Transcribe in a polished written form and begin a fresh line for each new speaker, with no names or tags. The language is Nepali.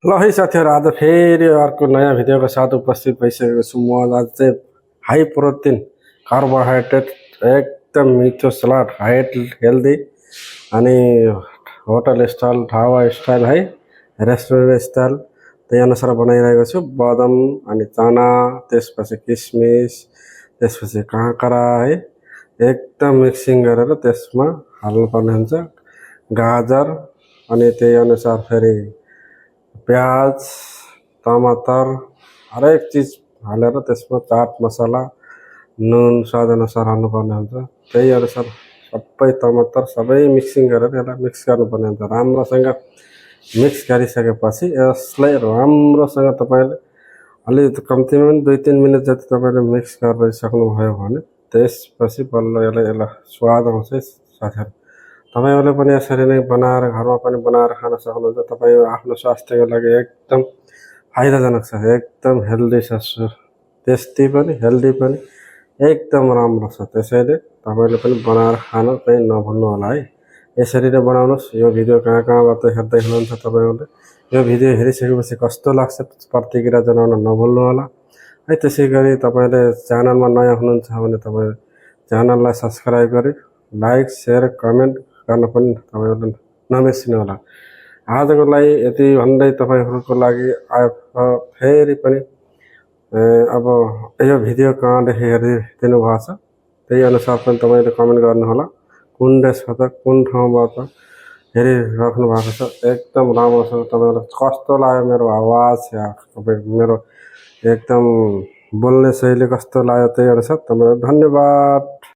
ल है साथीहरू, आज फेरि अर्को नयाँ भिडियोको साथ उपस्थित भइसकेको छु। म आज चाहिँ हाई प्रोटिन कार्बोहाइड्रेट एकदम मिठो सलाद, हाइट हेल्दी अनि होटल स्टाइल, ढाबा स्टाइल है, रेस्टुरेन्ट स्टाइल त्यही अनुसार बनाइरहेको छु। बदाम अनि चना, त्यसपछि किसमिस, त्यसपछि काँक्रा है, एकदम मिक्सिङ गरेर त्यसमा हाल्नुपर्ने हुन्छ गाजर, अनि त्यही अनुसार फेरि प्याज, टमाटर, हरेक चिज हालेर त्यसमा चाट मसला, नुन स्वाद अनुसार हाल्नुपर्ने हुन्छ। त्यही अनुसार सबै टमाटर सबै मिक्सिङ गरेर यसलाई मिक्स गर्नुपर्ने हुन्छ। राम्रोसँग मिक्स गरिसकेपछि यसलाई राम्रोसँग तपाईँले अलिकति कम्तीमा पनि 2-3 मिनट जति तपाईँले मिक्स गरिसक्नुभयो भने त्यसपछि बल्ल यसलाई स्वाद आउँछ साथीहरू। तपाईँहरूले पनि यसरी नै बनाएर घरमा पनि बनाएर खान सक्नुहुन्छ। तपाईँ आफ्नो स्वास्थ्यको लागि एकदम फाइदाजनक छ, एकदम हेल्दी छ, टेस्टी पनि हेल्दी पनि एकदम राम्रो छ। त्यसैले तपाईँले पनि बनाएर खान चाहिँ नभुल्नु होला है। यसरी नै बनाउनुहोस्। यो भिडियो कहाँ कहाँबाट हेर्दै हुनुहुन्छ तपाईँहरूले, यो भिडियो हेरिसकेपछि कस्तो लाग्छ प्रतिक्रिया जनाउन नभुल्नु होला है। त्यसै गरी तपाईँले च्यानलमा नयाँ हुनुहुन्छ भने तपाईँ च्यानललाई सब्सक्राइब गरी लाइक, सेयर, कमेन्ट गर्न पनि तपाईँहरूले नबिर्सिनु होला। आजको लागि यति भन्दै तपाईँहरूको लागि फेरि पनि अब यो भिडियो कहाँदेखि हेरिदिनु भएको छ त्यही अनुसार पनि तपाईँले कमेन्ट गर्नुहोला। कुन देशबाट, कुन ठाउँबाट हेरिराख्नु भएको छ, एकदम राम्रोसँग तपाईँलाई कस्तो लाग्यो मेरो आवाज या मेरो एकदम बोल्ने शैली कस्तो लाग्यो त्यही अनुसार तपाईँलाई धन्यवाद।